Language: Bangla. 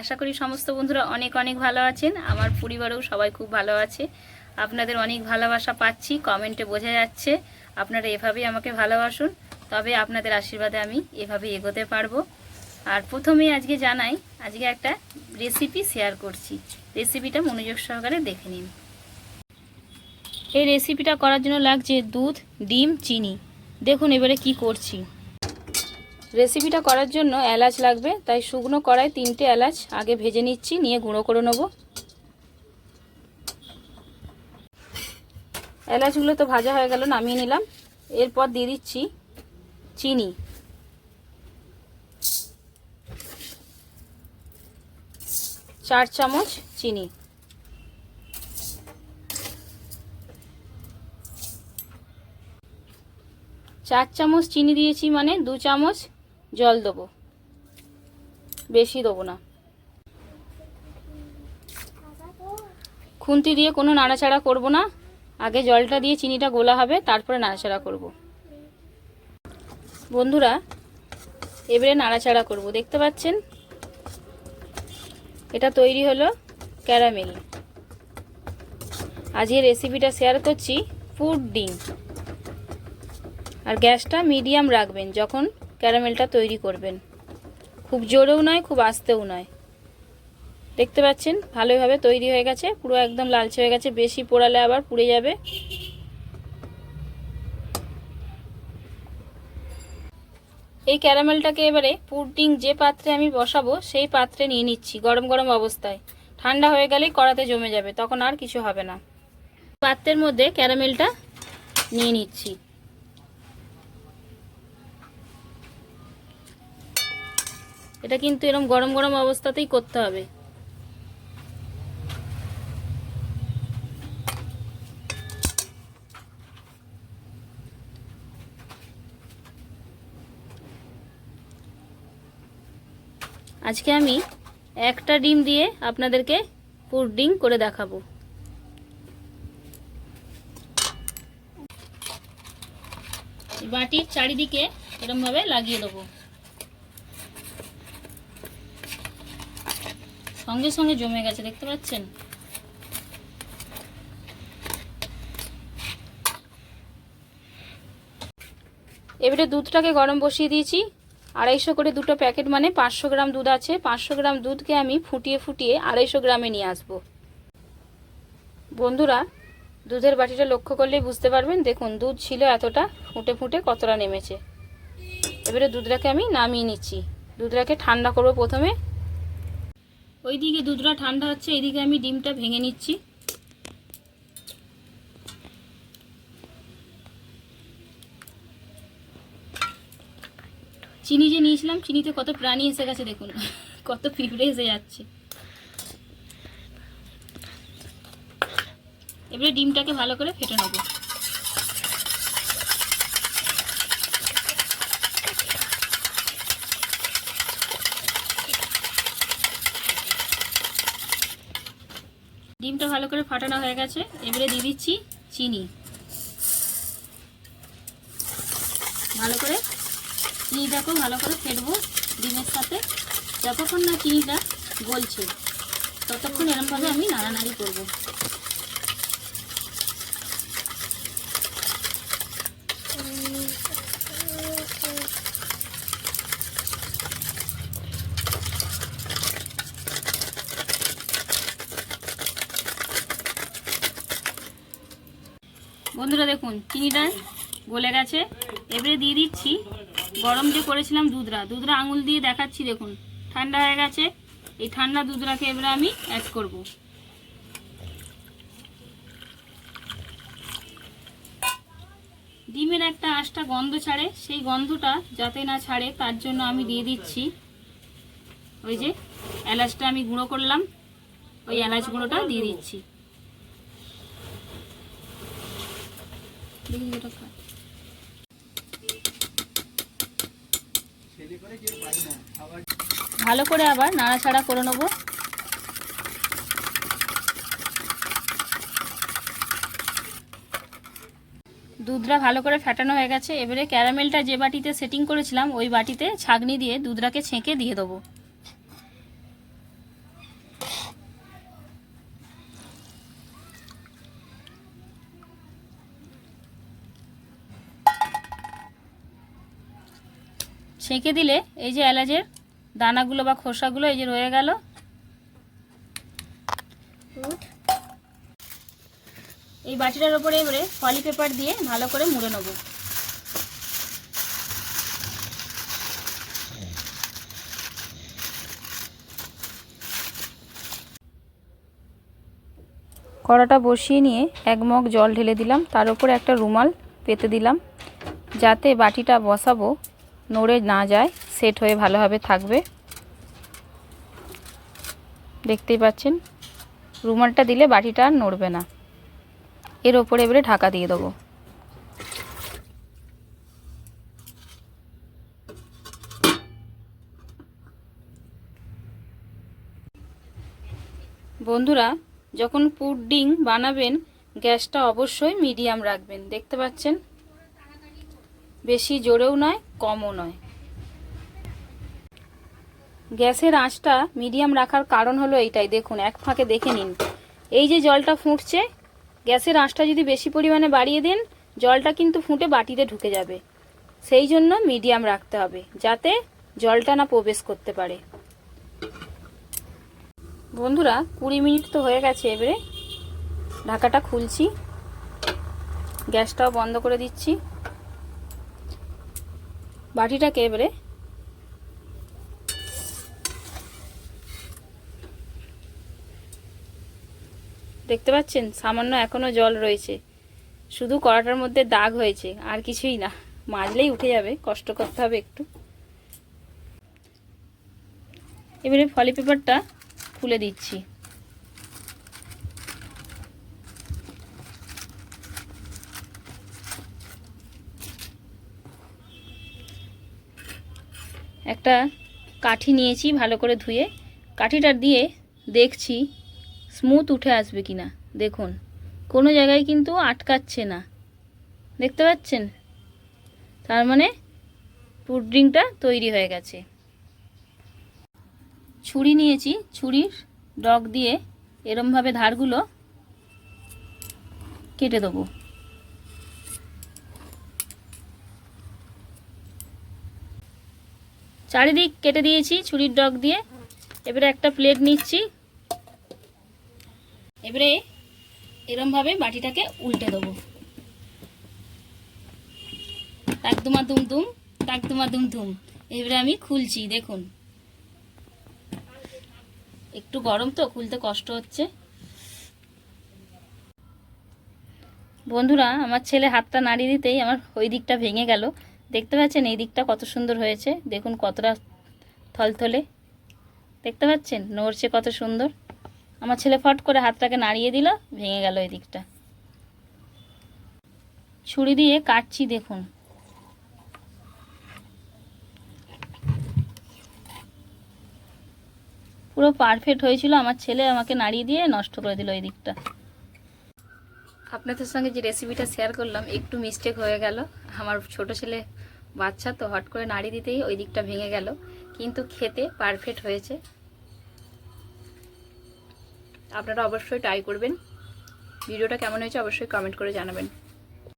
আশা করি সমস্ত বন্ধুরা অনেক অনেক ভালো আছেন। আমার পরিবারেও সবাই খুব ভালো আছে। আপনাদের অনেক ভালোবাসা পাচ্ছি, কমেন্টে বোঝা যাচ্ছে। আপনারা এভাবেই আমাকে ভালোবাসুন, তবে আপনাদের আশীর্বাদে আমি এভাবেই এগোতে পারবো। আর প্রথমেই আজকে জানাই, আজকে একটা রেসিপি শেয়ার করছি। রেসিপিটা মনোযোগ সহকারে দেখে নিন। এই রেসিপিটা করার জন্য লাগছে দুধ, ডিম, চিনি। দেখুন এবারে কি করছি। রেসিপিটা করার জন্য এলাচ লাগবে, তাই শুকনো কড়াই 3টে এলাচ আগে ভেজে নিচ্ছি, নিয়ে গুঁড়ো করে নেব। এলাচগুলো তো ভাজা হয়ে গেল, নামিয়ে নিলাম। এরপর দিয়ে দিচ্ছি চিনি, 4 চামচ চিনি। চার চামচ চিনি দিয়েছি মানে 2 চামচ জল দেবো, বেশি দেবো না। খুন্তি দিয়ে কোনো নাড়াচাড়া করব না, আগে জলটা দিয়ে চিনিটা গোলা হবে, তারপরে নাড়াচাড়া করব। বন্ধুরা এবারে নাড়াচাড়া করব। দেখতে পাচ্ছেন এটা তৈরি হলো ক্যারামেল। আজকে রেসিপিটা শেয়ার করছি পুডিং। আর গ্যাসটা মিডিয়াম রাখবেন যখন ক্যারামেলটা তৈরি করবেন, খুব জোরেও নয় খুব আস্তেও নয়। দেখতে পাচ্ছেন ভালোভাবে তৈরি হয়ে গেছে, পুরো একদম লালচে হয়ে গেছে। বেশি পোড়ালে আবার পুড়ে যাবে। এই ক্যারামেলটাকে এবারে পুডিং যে পাত্রে আমি বসাবো সেই পাত্রে নিয়ে নিচ্ছি গরম গরম অবস্থায়। ঠান্ডা হয়ে গেলেই কড়াতে জমে যাবে, তখন আর কিছু হবে না। পাত্রের মধ্যে ক্যারামেলটা নিয়ে নিচ্ছি। এটা কিন্তু এরকম গরম গরম অবস্থাতেই করতে হবে। আজকে আমি একটা ডিম দিয়ে আপনাদেরকে পুডিং করে দেখাবো। বাটির চারিদিকে এরকমভাবে লাগিয়ে দেবো, সঙ্গে সঙ্গে জমে গেছে, দেখতে পাচ্ছেন। এবারে দুধটাকে গরম বসিয়ে দিয়েছি। 250 করে দুটো প্যাকেট মানে 500 গ্রাম দুধ আছে। 500 গ্রাম দুধকে আমি ফুটিয়ে ফুটিয়ে 250 গ্রামে নিয়ে আসব। বন্ধুরা দুধের বাটিটা লক্ষ্য করলেই বুঝতে পারবেন। দেখুন দুধ ছিল এতটা, ফুটে ফুটে কতটা নেমেছে। এবারে দুধটাকে আমি নামিয়ে নিচ্ছি। দুধটাকে ঠান্ডা করব প্রথমে। ওইদিকে দুধটা ঠান্ডা হচ্ছে, এইদিকে আমি ডিমটা ভেঙে নিচ্ছি। চিনি যে নিয়েছিলাম, চিনিতে কত প্রাণী এসে গেছে দেখুন, কত পিঁপড়ে এসে যাচ্ছে। এবারে ডিমটাকে ভালো করে ফেটে নেব। ডিমটা ভালো করে ফাটানো হয়ে গেছে। এবারে দিয়ে দিচ্ছি চিনি। ভালো করে চিনিটাকেও ভালো করে ফেটবো ডিমের সাথে। যতক্ষণ না চিনিটা গলছে ততক্ষণ এরকমভাবে আমি নাড়ানাড়ি করব। বন্ধুরা দেখুন চিনিটা গলে গেছে। এবারে দিয়ে দিচ্ছি গরম যে করেছিলাম দুধরা আঙুল দিয়ে দেখাচ্ছি, দেখুন ঠান্ডা হয়ে গেছে। এই ঠান্ডা দুধটাকে এবারে আমি অ্যাড করব। ডিমের একটা আঁশটা গন্ধ ছাড়ে, সেই গন্ধটা যাতে না ছাড়ে তার জন্য আমি দিয়ে দিচ্ছি ওই যে এলাচটা আমি গুঁড়ো করলাম, ওই এলাচ গুঁড়োটা দিয়ে দিচ্ছি। ভালো করে আবার নাড়াচাড়া করে নেব। দুধটা ভালো করে ফেটানো হয়ে গেছে। এবারে ক্যারামেলটা যে বাটিতে সেটিং করেছিলাম ওই বাটিতে ছাঁকনি দিয়ে দুধটাকে ছেঁকে দিয়ে দেবো। ছেঁকে দিলে এই যে এলাচের দানাগুলো বা খোসাগুলো এই যে রয়ে গেল। এই বাটিটার ওপরে এবারে পলি পেপার দিয়ে ভালো করে মুড়ে নেব। কড়াটা বসিয়ে নিয়ে 1 মগ জল ঢেলে দিলাম, তার উপরে একটা রুমাল পেতে দিলাম যাতে বাটিটা বসাবো নড়ে না যায়, সেট হয়ে ভালোভাবে থাকবে। দেখতেই পাচ্ছেন রুমালটা দিলে বাটিটা আর নড়বে না। এর ওপরে এবারে ঢাকা দিয়ে দেবো। বন্ধুরা, যখন পুডিং বানাবেন গ্যাসটা অবশ্যই মিডিয়াম রাখবেন। দেখতে পাচ্ছেন বেশি জোরেও নয় কমও নয়। গ্যাসের আঁচটা মিডিয়াম রাখার কারণ হলো এইটাই, দেখুন এক ফাঁকে দেখে নিন, এই যে জলটা ফুটছে, গ্যাসের আঁচটা যদি বেশি পরিমাণে বাড়িয়ে দেন জলটা কিন্তু ফুটে বাটিতে ঢুকে যাবে। সেই জন্য মিডিয়াম রাখতে হবে যাতে জলটা না প্রবেশ করতে পারে। বন্ধুরা 20 মিনিট তো হয়ে গেছে, এবারে ঢাকাটা খুলছি, গ্যাসটাও বন্ধ করে দিচ্ছি। বাটিটাকে এবারে দেখতে পাচ্ছেন সামান্য এখনো জল রয়েছে, শুধু কড়াটার মধ্যে দাগ হয়েছে, আর কিছুই না, মাজলেই উঠে যাবে, কষ্ট করতে হবে একটু। এবারে ফলি পেপারটা খুলে দিচ্ছি। একটা কাঠি নিয়েছি ভালো করে ধুয়ে, কাঠিটা দিয়ে দেখছি স্মুথ উঠে আসবে কিনা। দেখুন কোনো জায়গায় কিন্তু আটকাচ্ছে না, দেখতে পাচ্ছেন, তার মানে পুডিংটা তৈরি হয়ে গেছে। ছুরি নিয়েছি, ছুরির ডগ দিয়ে এরমভাবে ধারগুলো কেটে দেবো। চারিদিক কেটে দিয়েছি ছুরির ডগ দিয়ে। এবারে একটা প্লেট নিচ্ছি, এবারে এরমভাবে বাটিটাকে উল্টে দেবো। তাকদুমা দুম দুম, তাকদুমা দুম দুম। এবারে আমি খুলছি, দেখুন একটু গরম তো খুলতে কষ্ট হচ্ছে। বন্ধুরা আমার ছেলে হাতটা নাড়িয়ে দিতেই আমার ওই দিকটা ভেঙে গেল। দেখতে পাচ্ছেন এই দিকটা কত সুন্দর হয়েছে, দেখুন কতটা থলথলে, দেখতে পাচ্ছেন নড়ছে কত সুন্দর। আমার ছেলে ফট করে হাতটাকে নাড়িয়ে দিল, ভেঙে গেল এই দিকটা। ছুরি দিয়ে কাটছি, দেখুন পুরো পারফেক্ট হয়েছিল, আমার ছেলে আমাকে নাড়িয়ে দিয়ে নষ্ট করে দিল এই দিকটা। আপনাদের সঙ্গে যে রেসিপিটা শেয়ার করলাম একটু মিস্টেক হয়ে গেল, আমার ছোট ছেলে বাচ্চা তো হট করে নাড়িয়ে দিতেই ওই দিকটা ভেঙে গেল, কিন্তু খেতে পারফেক্ট হয়েছে। আপনারা অবশ্যই ট্রাই করবেন। ভিডিওটা কেমন হয়েছে অবশ্যই কমেন্ট করে জানাবেন।